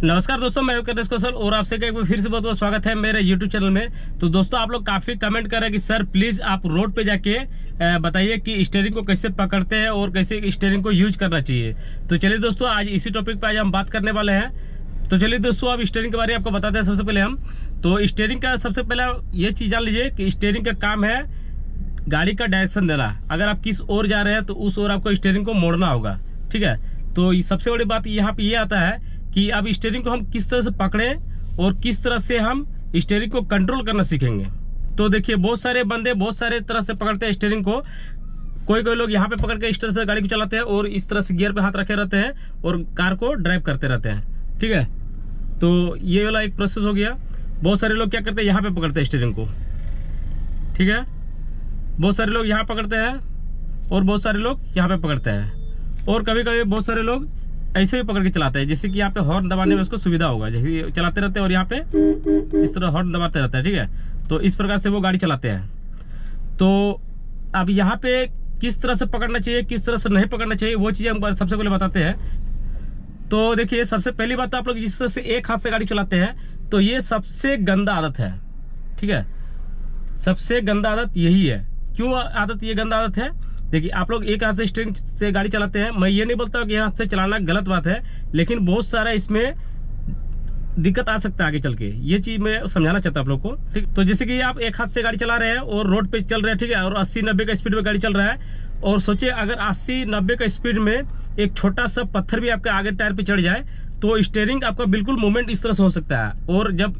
नमस्कार दोस्तों, मैं करण कौशल और आपसे एक बार फिर से बहुत बहुत स्वागत है मेरे YouTube चैनल में। तो दोस्तों, आप लोग काफी कमेंट कर रहे हैं कि सर प्लीज आप रोड पे जाके बताइए कि स्टीयरिंग को कैसे पकड़ते हैं और कैसे स्टीयरिंग को यूज करना चाहिए। तो चलिए दोस्तों, आज इसी टॉपिक पे आज हम बात करने वाले हैं। तो चलिए दोस्तों, अब स्टीयरिंग के बारे में आपको बताते हैं। सबसे पहले हम तो स्टीयरिंग का सबसे पहले ये चीज जान लीजिए कि स्टीयरिंग का काम है गाड़ी का डायरेक्शन देना। अगर आप किस ओर जा रहे हैं तो उस ओर आपको स्टीयरिंग को मोड़ना होगा। ठीक है, तो सबसे बड़ी बात यहाँ पे ये आता है कि अब स्टीयरिंग को हम किस तरह से पकड़ें और किस तरह से हम स्टीयरिंग को कंट्रोल करना सीखेंगे। तो देखिए, बहुत सारे बंदे बहुत सारे तरह से पकड़ते हैं स्टीयरिंग को। कोई लोग यहाँ पे पकड़ के इस तरह से गाड़ी को चलाते हैं और इस तरह से गियर पे हाथ रखे रहते हैं और कार को ड्राइव करते रहते हैं। ठीक है, तो ये वाला एक प्रोसेस हो गया। बहुत सारे लोग क्या करते हैं, यहाँ पे पकड़ते हैं स्टीयरिंग को। ठीक है, बहुत सारे लोग यहाँ पकड़ते हैं और बहुत सारे लोग यहाँ पे पकड़ते हैं। और कभी कभी बहुत सारे लोग ऐसे भी पकड़ के चलाते हैं, जैसे कि यहाँ पे हॉर्न दबाने में उसको सुविधा होगा, जैसे चलाते रहते हैं और यहाँ पे इस तरह हॉर्न दबाते रहते हैं। ठीक है, तो इस प्रकार से वो गाड़ी चलाते हैं। तो अब यहाँ पे किस तरह से पकड़ना चाहिए, किस तरह से नहीं पकड़ना चाहिए, वो चीज़ हम सबसे पहले बताते हैं। तो देखिए, सबसे पहली बात, आप लोग जिस तरह से एक हाथ से गाड़ी चलाते हैं तो ये सबसे गंदा आदत है। ठीक है, सबसे गंदा आदत यही है। क्यों आदत ये गंदा आदत है? देखिए, आप लोग एक हाथ से स्टीयरिंग से गाड़ी चलाते हैं। मैं ये नहीं बोलता हूँ कि हाथ से चलाना गलत बात है, लेकिन बहुत सारा इसमें दिक्कत आ सकता है आगे चल के। ये चीज मैं समझाना चाहता हूँ आप लोग को। ठीक, तो जैसे कि आप एक हाथ से गाड़ी चला रहे हैं और रोड पे चल रहे हैं, ठीक है, और 80-90 का स्पीड में गाड़ी चल रहा है, और सोचिए अगर 80-90 का स्पीड में एक छोटा सा पत्थर भी आपके आगे टायर पे चढ़ जाए तो स्टीयरिंग आपका बिल्कुल मूवमेंट इस तरह से हो सकता है। और जब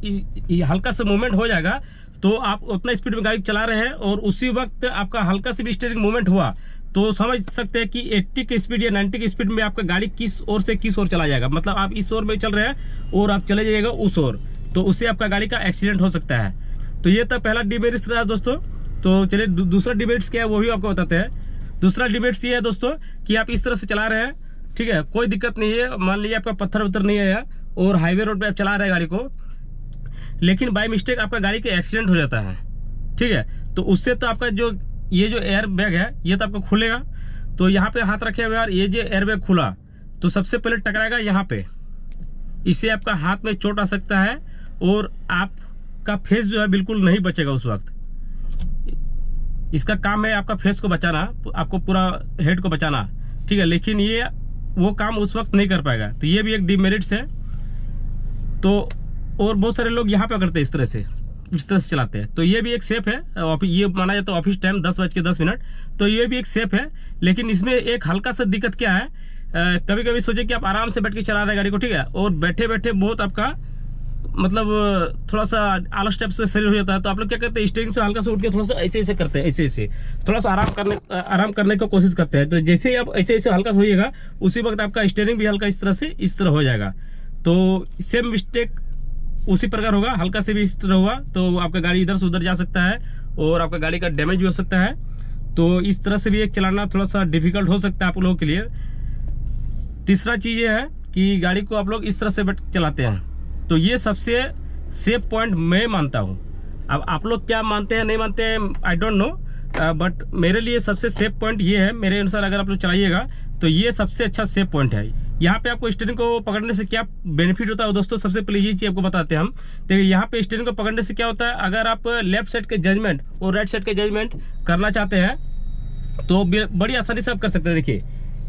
हल्का सा मूवमेंट हो जाएगा तो आप उतना स्पीड में गाड़ी चला रहे हैं और उसी वक्त आपका हल्का से भी स्टीयरिंग मूवमेंट हुआ तो समझ सकते हैं कि 80 की स्पीड या 90 की स्पीड में आपका गाड़ी किस ओर से किस ओर चला जाएगा। मतलब आप इस ओर में चल रहे हैं और आप चले जाइएगा उस ओर, तो उससे आपका गाड़ी का एक्सीडेंट हो सकता है। तो ये तो पहला डिमेरिट्स रहा दोस्तों। तो चलिए दूसरा डिमेरिट्स क्या है वो भी आपको बताते हैं। दूसरा डिमेरिट्स ये है दोस्तों कि आप इस तरह से चला रहे हैं, ठीक है, कोई दिक्कत नहीं है। मान लीजिए आपका पत्थर उत्तर नहीं है और हाईवे रोड पे आप चला रहे हैं गाड़ी को, लेकिन बाय मिस्टेक आपका गाड़ी का एक्सीडेंट हो जाता है। ठीक है, तो उससे तो आपका जो एयर बैग है ये तो आपका खुलेगा। तो यहाँ पे हाथ रखे हुए यार, ये जो एयर बैग खुला तो सबसे पहले टकराएगा यहाँ पे। इससे आपका हाथ में चोट आ सकता है और आपका फेस जो है बिल्कुल नहीं बचेगा उस वक्त। इसका काम है आपका फेस को बचाना, आपको पूरा हेड को बचाना। ठीक है, लेकिन ये वो काम उस वक्त नहीं कर पाएगा, तो ये भी एक डिमेरिट्स है। तो और बहुत सारे लोग यहाँ पे करते हैं इस तरह से चलाते हैं, तो ये भी एक सेफ है। ये माना जाता है ऑफिस टाइम 10:10, तो ये भी एक सेफ है। लेकिन इसमें एक हल्का सा दिक्कत क्या है, कभी कभी सोचे कि आप आराम से बैठ के चला रहे हैं गाड़ी को, ठीक है, और बैठे बैठे बहुत आपका मतलब थोड़ा सा आलस टाइप से शरीर हो जाता है। तो आप लोग क्या करते हैं, स्टीयरिंग से हल्का सा उठ के थोड़ा सा ऐसे ऐसे करते हैं, ऐसे थोड़ा सा आराम करने की कोशिश करते हैं। तो जैसे ही आप ऐसे ऐसे हल्का होइएगा उसी वक्त आपका स्टीयरिंग भी हल्का इस तरह हो जाएगा। तो सेम मिस्टेक उसी प्रकार होगा, हल्का से भी इस तरह हुआ तो आपका गाड़ी इधर से उधर जा सकता है और आपका गाड़ी का डैमेज भी हो सकता है। तो इस तरह से भी एक चलाना थोड़ा सा डिफिकल्ट हो सकता है आप लोगों के लिए। तीसरा चीज ये है कि गाड़ी को आप लोग इस तरह से चलाते हैं, तो ये सबसे सेफ पॉइंट मैं मानता हूँ। अब आप लोग क्या मानते हैं नहीं मानते हैं आई डोंट नो, बट मेरे लिए सबसे सेफ पॉइंट ये है। मेरे अनुसार अगर आप लोग चलाइएगा तो ये सबसे अच्छा सेफ पॉइंट है। यहाँ पे आपको स्टीयरिंग को पकड़ने से क्या बेनिफिट होता है दोस्तों, सबसे पहले ये चीज आपको बताते हैं हम। देखिए, यहाँ पे स्टीयरिंग को पकड़ने से क्या होता है, अगर आप लेफ्ट साइड के जजमेंट और राइट साइड के जजमेंट करना चाहते हैं तो बड़ी आसानी से आप कर सकते हैं। देखिए,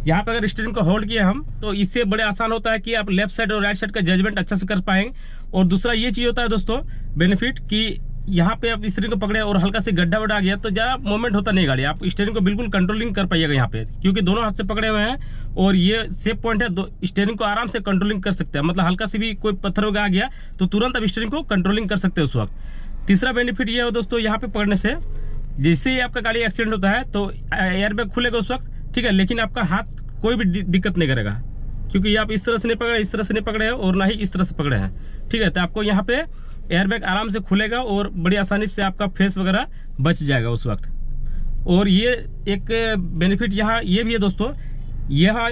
यहाँ पे अगर स्टीयरिंग को होल्ड किया हम तो इससे बड़े आसान होता है कि आप लेफ्ट साइड और राइट साइड का जजमेंट अच्छा से कर पाएंगे। और दूसरा ये चीज होता है दोस्तों बेनिफिट कि यहाँ पे आप स्टीयरिंग को पकड़े और हल्का से गड्ढा वड्ढा आ गया तो ज्यादा मूवमेंट होता नहीं गाड़ी, आप स्टीयरिंग को बिल्कुल कंट्रोलिंग कर पाइएगा यहाँ पे, क्योंकि दोनों हाथ से पकड़े हुए हैं और ये सेफ पॉइंट है। स्टीयरिंग को आराम से कंट्रोलिंग कर सकते हैं, मतलब हल्का से भी कोई पत्थर वगैरह आ गया तो तुरंत आप स्टीयरिंग को कंट्रोलिंग कर सकते हैं उस वक्त। तीसरा बेनिफिट ये है दोस्तों, यहाँ पे पकड़ने से जैसे ही आपका गाड़ी एक्सीडेंट होता है तो एयर बैग खुलेगा उस वक्त, ठीक है, लेकिन आपका हाथ कोई भी दिक्कत नहीं करेगा, क्योंकि आप इस तरह से नहीं पकड़े, इस तरह से नहीं पकड़े हैं और ना ही इस तरह से पकड़े हैं। ठीक है, तो आपको यहाँ पे एयर बैग आराम से खुलेगा और बड़ी आसानी से आपका फेस वगैरह बच जाएगा उस वक्त। और ये एक बेनिफिट यहाँ ये भी है दोस्तों, यहाँ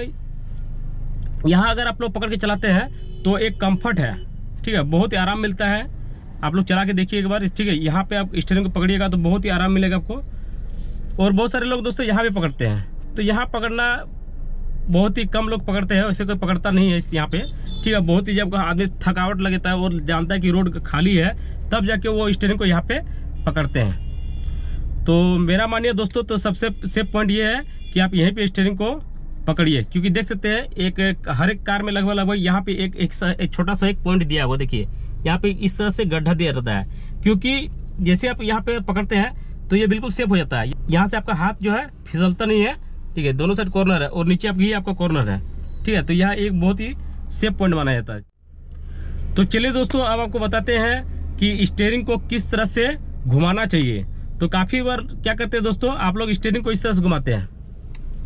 अगर आप लोग पकड़ के चलाते हैं तो एक कंफर्ट है, ठीक है, बहुत ही आराम मिलता है। आप लोग चला के देखिए एक बार, ठीक है, यहाँ पे आप स्टीयरिंग को पकड़िएगा तो बहुत ही आराम मिलेगा आपको। और बहुत सारे लोग दोस्तों यहाँ भी पकड़ते हैं, तो यहाँ पकड़ना बहुत ही कम लोग पकड़ते हैं, वैसे कोई पकड़ता नहीं है इस यहाँ पे, ठीक है। बहुत ही जब आदमी थकावट लगता है और जानता है कि रोड खाली है, तब जाके वो स्टीयरिंग को यहाँ पे पकड़ते हैं। तो मेरा मानिए दोस्तों, तो सबसे सेफ पॉइंट ये है कि आप यहीं पे स्टीयरिंग को पकड़िए, क्योंकि देख सकते हैं एक हर एक कार में लगभग यहाँ पे एक छोटा सा एक पॉइंट दिया हुआ, देखिए यहाँ पे इस तरह से गड्ढा दिया रहता है, क्योंकि जैसे आप यहाँ पे पकड़ते हैं तो ये बिल्कुल सेफ हो जाता है। यहाँ से आपका हाथ जो है फिसलता नहीं है, ठीक है। दोनों साइड कॉर्नर है और नीचे आपका कॉर्नर है, ठीक है। तो यह एक बहुत ही सेफ पॉइंट माना जाता है। तो चलिए दोस्तों, अब आपको बताते हैं कि स्टीयरिंग को किस तरह से घुमाना चाहिए। तो काफी बार क्या करते हैं दोस्तों, आप लोग स्टीयरिंग को इस तरह से घुमाते हैं,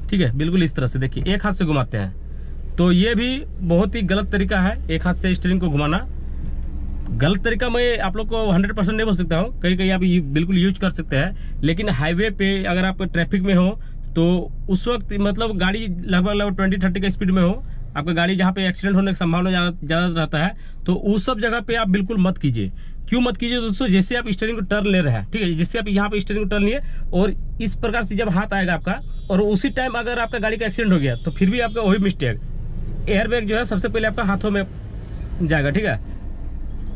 ठीक है, बिल्कुल इस तरह से, देखिए एक हाथ से घुमाते हैं। तो ये भी बहुत ही गलत तरीका है, एक हाथ से स्टीयरिंग को घुमाना। गलत तरीका मैं आप लोग को 100% नहीं बोल सकता हूँ, कहीं कहीं आप बिल्कुल यूज कर सकते हैं, लेकिन हाईवे पे अगर आप ट्रैफिक में हो तो उस वक्त मतलब गाड़ी लगभग 20-30 की स्पीड में हो, आपका गाड़ी जहाँ पे एक्सीडेंट होने की संभावना ज़्यादा रहता है, तो उस सब जगह पे आप बिल्कुल मत कीजिए। क्यों मत कीजिए दोस्तों, जैसे आप स्टीयरिंग को टर्न ले रहे हैं, ठीक है, जैसे आप यहाँ पे स्टीयरिंग को टर्न लिए और इस प्रकार से जब हाथ आएगा आपका, और उसी टाइम अगर आपका गाड़ी का एक्सीडेंट हो गया तो फिर भी आपका वही मिस्टेक, एयर बैग जो है सबसे पहले आपका हाथों में जाएगा, ठीक है।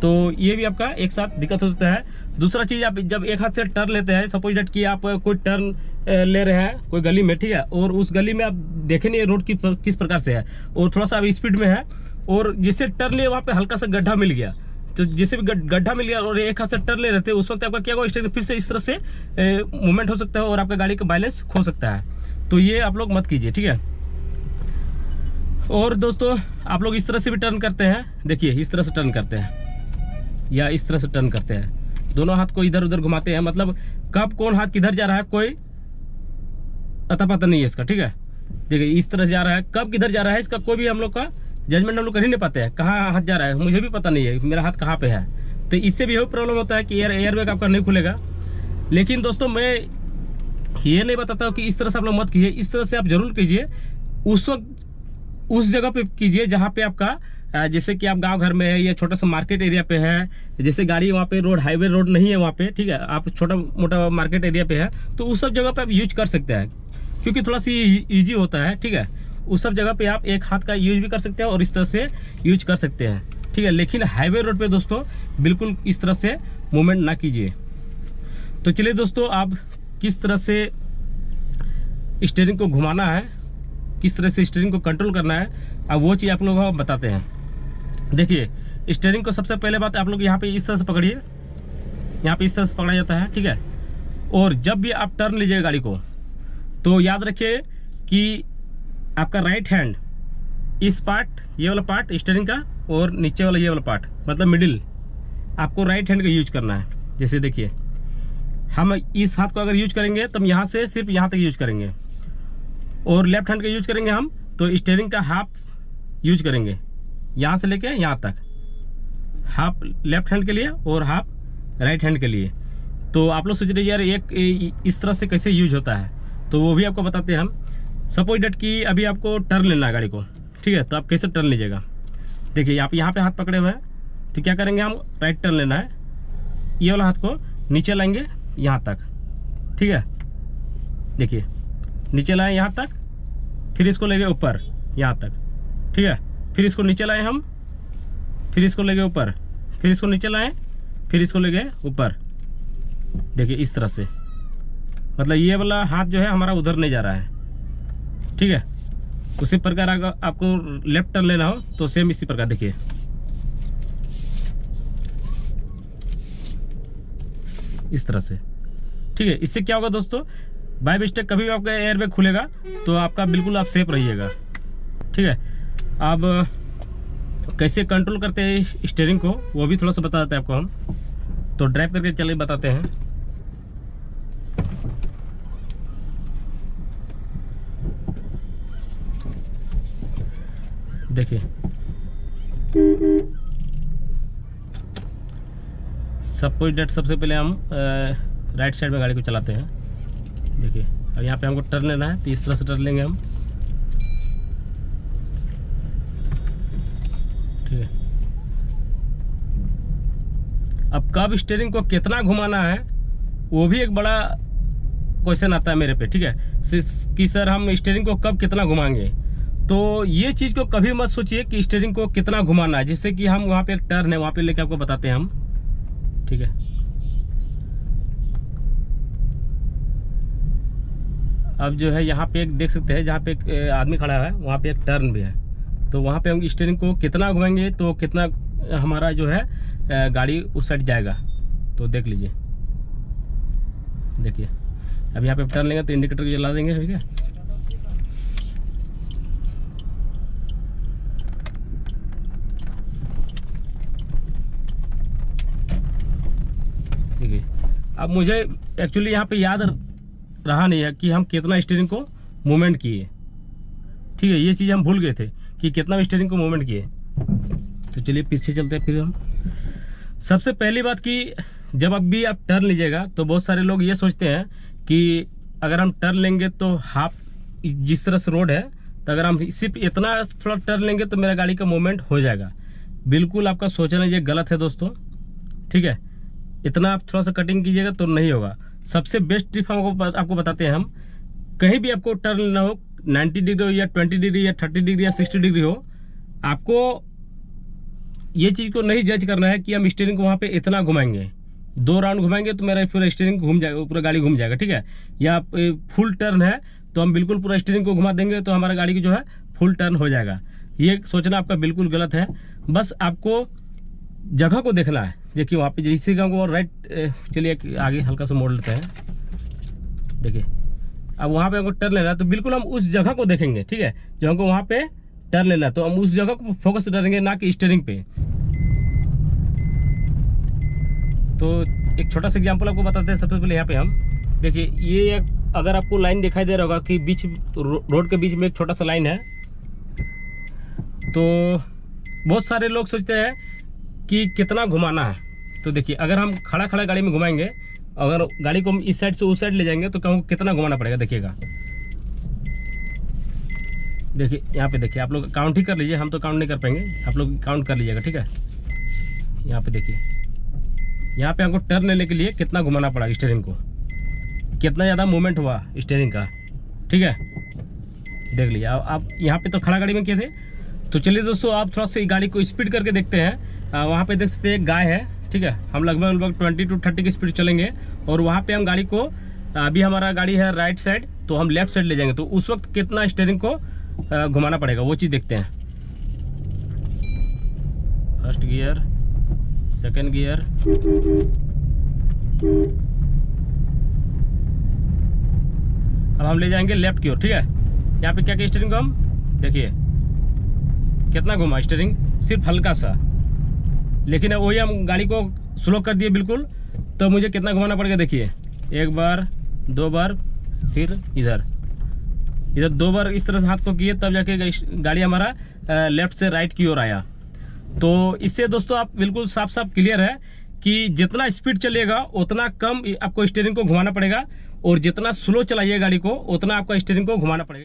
तो ये भी आपका एक साथ दिक्कत हो सकता है। दूसरा चीज, आप जब एक हाथ से टर्न लेते हैं, सपोज डेट कि आप कोई टर्न ले रहे हैं कोई गली में, ठीक है, और उस गली में आप देखें नहीं रोड किस प्रकार से है, और थोड़ा सा आप स्पीड में है, और जिससे टर्न लिए वहाँ पे हल्का सा गड्ढा मिल गया, तो जैसे भी गड्ढा मिल गया और एक हाथ से टर्न ले रहते हैं, उस वक्त आपका क्या होगा, स्टीयरिंग फिर से इस तरह से मूवमेंट हो सकता है और आपका गाड़ी का बैलेंस खो सकता है। तो ये आप लोग मत कीजिए, ठीक है। और दोस्तों, आप लोग इस तरह से भी टर्न करते हैं, देखिए इस तरह से टर्न करते हैं या इस तरह से टर्न करते हैं, दोनों हाथ को इधर उधर घुमाते हैं, मतलब कब कौन हाथ किधर जा रहा है कोई अता पता नहीं है इसका, ठीक है। देखिए इस तरह से जा रहा है, कब किधर जा रहा है इसका कोई भी हम लोग का जजमेंट हम लोग कर ही नहीं पाते हैं, कहाँ हाथ जा रहा है मुझे भी पता नहीं है, मेरा हाथ कहाँ पे है। तो इससे भी यही प्रॉब्लम होता है कि एयर बैग आपका नहीं खुलेगा। लेकिन दोस्तों, मैं ये नहीं बताता हूँ कि इस तरह से आप लोग मत कीजिए, इस तरह से आप जरूर कीजिए, उस वक्त उस जगह पे कीजिए जहाँ पे आपका जैसे कि आप गांव घर में है या छोटा सा मार्केट एरिया पे है, जैसे गाड़ी वहाँ पे रोड हाईवे रोड नहीं है वहाँ पे, ठीक है, आप छोटा मोटा मार्केट एरिया पे है, तो उस सब जगह पे आप यूज कर सकते हैं, क्योंकि थोड़ा सी इजी होता है, ठीक है। उस सब जगह पे आप एक हाथ का यूज भी कर सकते हैं और इस तरह से यूज कर सकते हैं, ठीक है। लेकिन हाईवे रोड पे दोस्तों बिल्कुल इस तरह से मूवमेंट ना कीजिए। तो चलिए दोस्तों, आप किस तरह से स्टीयरिंग को घुमाना है, किस तरह से स्टीयरिंग को कंट्रोल करना है, अब वो चीज़ आप लोगों को बताते हैं। देखिए स्टीयरिंग को सबसे पहले बात आप लोग यहाँ पे इस तरह से पकड़िए, यहाँ पे इस तरह से पकड़ा जाता है, ठीक है। और जब भी आप टर्न लीजिए गाड़ी को, तो याद रखिए कि आपका राइट हैंड इस पार्ट, ये वाला पार्ट स्टीयरिंग का, और नीचे वाला ये वाला पार्ट मतलब मिडिल, आपको राइट हैंड का यूज करना है। जैसे देखिए हम इस हाथ को अगर यूज करेंगे तो हम यहाँ से सिर्फ यहाँ तक यूज करेंगे, और लेफ्ट हैंड का यूज करेंगे हम तो स्टीयरिंग का हाफ यूज करेंगे, यहाँ से लेके यहाँ तक, हाफ लेफ्ट हैंड के लिए और हाफ राइट हैंड के लिए। तो आप लोग सोच रहे यार एक इस तरह से कैसे यूज होता है, तो वो भी आपको बताते हैं हम। सपोज डेट कि अभी आपको टर्न लेना है गाड़ी को, ठीक है, तो आप कैसे टर्न लीजिएगा। देखिए आप यहाँ पे हाथ पकड़े हुए हैं, तो क्या करेंगे हम, राइट टर्न लेना है, ये वाला हाथ को नीचे लाएंगे यहाँ तक, ठीक है, देखिए नीचे लाए यहाँ तक, फिर इसको ले गए ऊपर यहाँ तक, ठीक है, फिर इसको नीचे लाए हम, फिर इसको ले गए ऊपर, फिर इसको नीचे लाए, फिर इसको ले गए ऊपर। देखिए इस तरह से, मतलब ये वाला हाथ जो है हमारा उधर नहीं जा रहा है, ठीक है। उसी प्रकार अगर आपको लेफ्ट टर्न लेना हो तो सेम इसी प्रकार देखिए, इस तरह से, ठीक है। इससे क्या होगा दोस्तों, बाय मिस्टेक कभी भी आपका एयर बैग खुलेगा तो आपका बिल्कुल आप सेफ रहिएगा, ठीक है। अब कैसे कंट्रोल करते हैं स्टीयरिंग को वो भी थोड़ा सा बता देते हैं आपको हम, तो ड्राइव करके चलिए बताते हैं। देखिए सपोज डेट सबसे पहले हम राइट साइड में गाड़ी को चलाते हैं, देखिए अब यहाँ पे हमको टर्न लेना है तो इस तरह से टर्न लेंगे हम, ठीक है। अब कब स्टीयरिंग को कितना घुमाना है वो भी एक बड़ा क्वेश्चन आता है मेरे पे, ठीक है, कि सर हम स्टीयरिंग को कब कितना घुमाएंगे। तो ये चीज को कभी मत सोचिए कि स्टीयरिंग को कितना घुमाना है। जैसे कि हम वहाँ पे एक टर्न है, वहाँ पे लेके आपको बताते हैं हम, ठीक है। अब जो है यहाँ पे एक देख सकते हैं, जहाँ पे एक आदमी खड़ा है वहाँ पे एक टर्न भी है, तो वहाँ पे हम स्टीयरिंग को कितना घुमाएंगे तो कितना हमारा जो है गाड़ी उस साइड जाएगा। तो देख लीजिए, देखिए अब यहाँ पे टर्न लेंगे तो इंडिकेटर को जला देंगे, ठीक है। देखिए अब मुझे एक्चुअली यहाँ पे याद रहा नहीं है कि हम कितना स्टीयरिंग को मूवमेंट किए, ठीक है। ये चीज़ हम भूल गए थे कि कितना स्टीयरिंग को मूवमेंट किए। तो चलिए पीछे चलते हैं फिर हम। सबसे पहली बात कि जब अभी आप टर्न लीजिएगा तो बहुत सारे लोग ये सोचते हैं कि अगर हम टर्न लेंगे तो हाफ, जिस तरह से रोड है, तो अगर हम सिर्फ इतना थोड़ा टर्न लेंगे तो मेरा गाड़ी का मूवमेंट हो जाएगा। बिल्कुल आपका सोचना ये गलत है दोस्तों, ठीक है। इतना आप थोड़ा सा कटिंग कीजिएगा तो नहीं होगा। सबसे बेस्ट टिप आपको बताते हैं हम, कहीं भी आपको टर्न लेना हो, 90 डिग्री हो या 20 डिग्री या 30 डिग्री या 60 डिग्री हो, आपको ये चीज़ को नहीं जज करना है कि हम स्टीयरिंग को वहाँ पे इतना घुमाएंगे। 2 राउंड घुमाएंगे तो मेरा पूरा स्टीयरिंग घूम जाएगा, पूरा गाड़ी घूम जाएगा, ठीक है। या फुल टर्न है तो हम बिल्कुल पूरा स्टीयरिंग को घुमा देंगे तो हमारा गाड़ी की जो है फुल टर्न हो जाएगा। ये सोचना आपका बिल्कुल गलत है। बस आपको जगह को देखना है। देखिए वहाँ पे जैसे को राइट, चलिए आगे हल्का सा मोड़ लेते हैं। देखिए अब वहाँ पे हमको टर्न लेना है तो बिल्कुल हम उस जगह को देखेंगे, ठीक है। जो हमको वहाँ पे टर्न लेना है तो हम उस जगह को फोकस करेंगे, ना कि स्टीयरिंग पे। तो एक छोटा सा एग्जांपल आपको बताते हैं। सबसे पहले यहाँ पे हम देखिए, ये अगर आपको लाइन दिखाई दे रहा होगा कि बीच रोड के बीच में एक छोटा सा लाइन है, तो बहुत सारे लोग सोचते हैं कि कितना घुमाना है। तो देखिए अगर हम खड़ा खड़ा गाड़ी में घुमाएंगे, अगर गाड़ी को हम इस साइड से उस साइड ले जाएंगे तो हमको कितना घुमाना पड़ेगा देखिएगा। देखिए यहाँ पे देखिए, आप लोग काउंट ही कर लीजिए, हम तो काउंट नहीं कर पाएंगे, आप लोग काउंट कर लीजिएगा, ठीक है। यहाँ पे देखिए, यहाँ पे हमको टर्न लेने के लिए कितना घुमाना पड़ा स्टीयरिंग को, कितना ज़्यादा मूवमेंट हुआ स्टीयरिंग का, ठीक है। देख लीजिए आप यहाँ पे तो खड़ा गाड़ी में किए थे। तो चलिए दोस्तों, आप थोड़ा सा गाड़ी को स्पीड करके देखते हैं। वहाँ पे देख सकते हैं एक गाय है, ठीक है। हम लगभग 20 to 30 की स्पीड चलेंगे और वहाँ पे हम गाड़ी को, अभी हमारा गाड़ी है राइट साइड, तो हम लेफ्ट साइड ले जाएंगे तो उस वक्त कितना स्टीयरिंग को घुमाना पड़ेगा, वो चीज़ देखते हैं। फर्स्ट गियर, सेकंड गियर, अब हम ले जाएंगे लेफ्ट की ओर, ठीक है। यहाँ पे क्या किया स्टीयरिंग को हम, देखिए कितना घुमा स्टीयरिंग, सिर्फ हल्का सा। लेकिन वही हम गाड़ी को स्लो कर दिए बिल्कुल, तो मुझे कितना घुमाना पड़ेगा देखिए, 1 बार 2 बार, फिर इधर 2 बार इस तरह से हाथ को किए, तब जाके गाड़ी हमारा लेफ्ट से राइट की ओर आया। तो इससे दोस्तों आप बिल्कुल साफ साफ क्लियर है कि जितना स्पीड चलेगा उतना कम आपको स्टीयरिंग को घुमाना पड़ेगा, और जितना स्लो चलाइए गाड़ी को उतना आपको स्टीयरिंग को घुमाना पड़ेगा।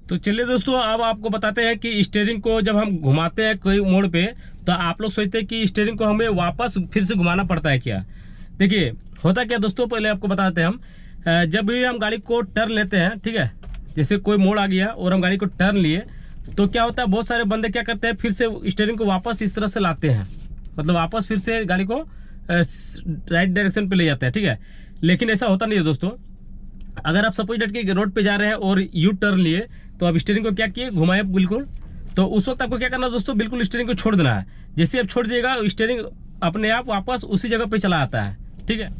तो चलिए दोस्तों, अब आपको बताते हैं कि स्टीयरिंग को जब हम घुमाते हैं कोई मोड़ पे, तो आप लोग सोचते हैं कि स्टीयरिंग को हमें वापस फिर से घुमाना पड़ता है क्या। देखिए होता क्या दोस्तों, पहले आपको बताते हैं हम, जब भी हम गाड़ी को टर्न लेते हैं, ठीक है, जैसे कोई मोड़ आ गया और हम गाड़ी को टर्न लिए, तो क्या होता है, बहुत सारे बंदे क्या करते हैं, फिर से स्टीयरिंग को वापस इस तरह से लाते हैं, मतलब वापस फिर से गाड़ी को राइट डायरेक्शन पे ले जाते हैं, ठीक है। लेकिन ऐसा होता नहीं है दोस्तों। अगर आप सपोज डेट के रोड पे जा रहे हैं और यू टर्न लिए, तो अब स्टीयरिंग को क्या किए, घुमाए बिल्कुल, तो उस वक्त आपको क्या करना है दोस्तों, बिल्कुल स्टीयरिंग को छोड़ देना है। जैसे आप छोड़ दिएगा, स्टीयरिंग अपने आप वापस उसी जगह पे चला आता है, ठीक है।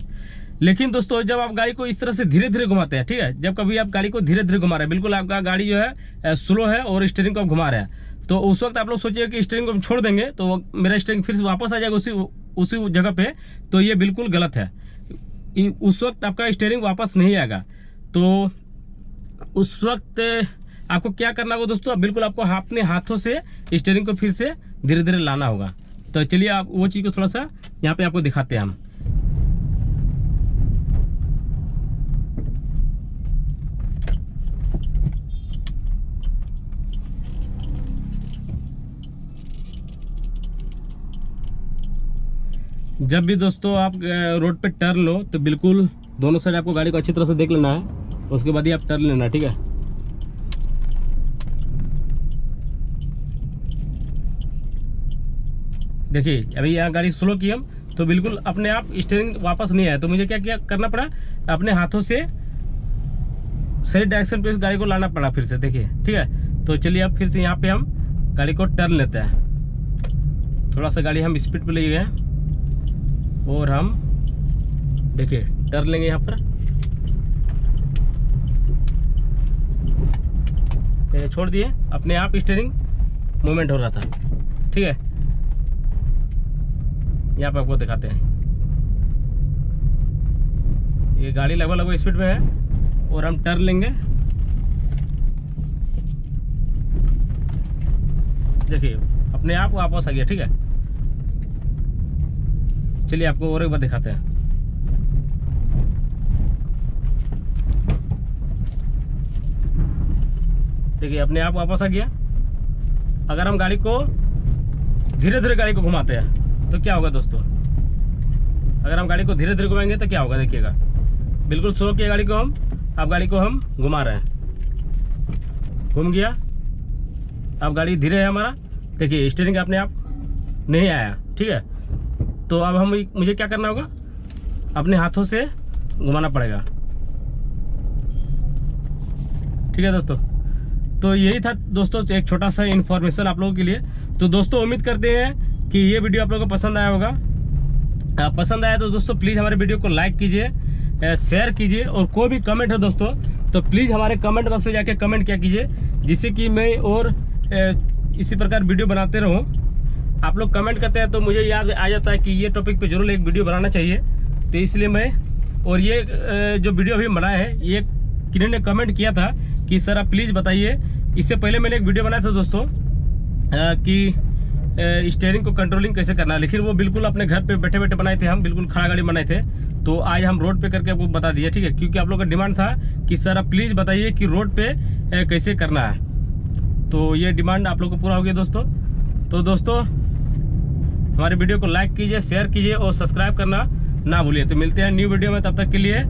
लेकिन दोस्तों जब आप गाड़ी को इस तरह से धीरे धीरे घुमाते हैं, ठीक है, जब कभी आप गाड़ी को धीरे धीरे घुमा रहे हैं, बिल्कुल आपका गाड़ी जो है स्लो है और स्टीयरिंग को आप घुमा रहे हैं, तो उस वक्त आप लोग सोचिए कि स्टीयरिंग को हम छोड़ देंगे तो मेरा स्टीयरिंग फिर से वापस आ जाएगा उसी जगह पे, तो ये बिल्कुल गलत है। उस वक्त आपका स्टीयरिंग वापस नहीं आएगा। तो उस वक्त आपको क्या करना होगा दोस्तों, बिल्कुल आपको अपने हाथों से स्टीयरिंग को फिर से धीरे धीरे लाना होगा। तो चलिए आप वो चीज़ को थोड़ा सा यहाँ पे आपको दिखाते हैं हम। जब भी दोस्तों आप रोड पे टर्न लो तो बिल्कुल दोनों साइड आपको गाड़ी को अच्छी तरह से देख लेना है, उसके बाद ही आप टर्न लेना, ठीक है। देखिए अभी यहाँ गाड़ी स्लो की हम तो बिल्कुल अपने आप स्टीयरिंग वापस नहीं आया, तो मुझे क्या करना पड़ा, अपने हाथों से सही डायरेक्शन पे गाड़ी को लाना पड़ा फिर से। देखिए ठीक है, तो चलिए अब फिर से यहाँ पे हम गाड़ी को टर्न लेते हैं। थोड़ा सा गाड़ी हम स्पीड पे ले गए और हम देखिए टर्न लेंगे यहाँ पर। छोड़ दिए, अपने आप स्टीयरिंग मूवमेंट हो रहा था। ठीक है, यहाँ पे आपको दिखाते हैं, ये गाड़ी लगभग स्पीड में है और हम टर्न लेंगे। देखिए अपने आप वापस आ गया। ठीक है, चलिए आपको और एक बार दिखाते हैं। देखिए अपने आप वापस आ गया। अगर हम गाड़ी को धीरे धीरे गाड़ी को घुमाते हैं तो क्या होगा दोस्तों, अगर हम गाड़ी को धीरे धीरे घुमाएंगे तो क्या होगा, देखिएगा बिल्कुल स्लो किया गाड़ी को हम, अब गाड़ी को हम घुमा रहे हैं, घूम गया। अब गाड़ी धीरे है हमारा, देखिए स्टीयरिंग अपने आप नहीं आया। ठीक है, तो अब मुझे क्या करना होगा, अपने हाथों से घुमाना पड़ेगा। ठीक है दोस्तों, तो यही था दोस्तों एक छोटा सा इन्फॉर्मेशन आप लोगों के लिए। तो दोस्तों उम्मीद करते हैं कि ये वीडियो आप लोगों को पसंद आया होगा। पसंद आया तो दोस्तों प्लीज़ हमारे वीडियो को लाइक कीजिए, शेयर कीजिए, और कोई भी कमेंट है दोस्तों तो प्लीज़ हमारे कमेंट बॉक्स में जाके कमेंट किया कीजिए, जिससे कि मैं और इसी प्रकार वीडियो बनाते रहूँ। आप लोग कमेंट करते हैं तो मुझे याद आ जाता है कि ये टॉपिक पे जरूर एक वीडियो बनाना चाहिए, तो इसलिए मैं, और ये जो वीडियो अभी बनाया है ये किन्हीं ने कमेंट किया था कि सर आप प्लीज़ बताइए। इससे पहले मैंने एक वीडियो बनाया था दोस्तों कि स्टीयरिंग को कंट्रोलिंग कैसे करना है, लेकिन वो बिल्कुल अपने घर पे बैठे बैठे बनाए थे, हम बिल्कुल खड़ा गाड़ी बनाए थे। तो आज हम रोड पे करके आपको बता दिए। ठीक है, क्योंकि आप लोगों का डिमांड था कि सर आप प्लीज़ बताइए कि रोड पे कैसे करना है, तो ये डिमांड आप लोग को पूरा हो गया दोस्तों। तो दोस्तों हमारे वीडियो को लाइक कीजिए, शेयर कीजिए और सब्सक्राइब करना ना भूलिए। तो मिलते हैं न्यू वीडियो में, तब तक के लिए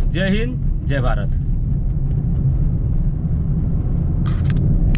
जय हिंद जय भारत।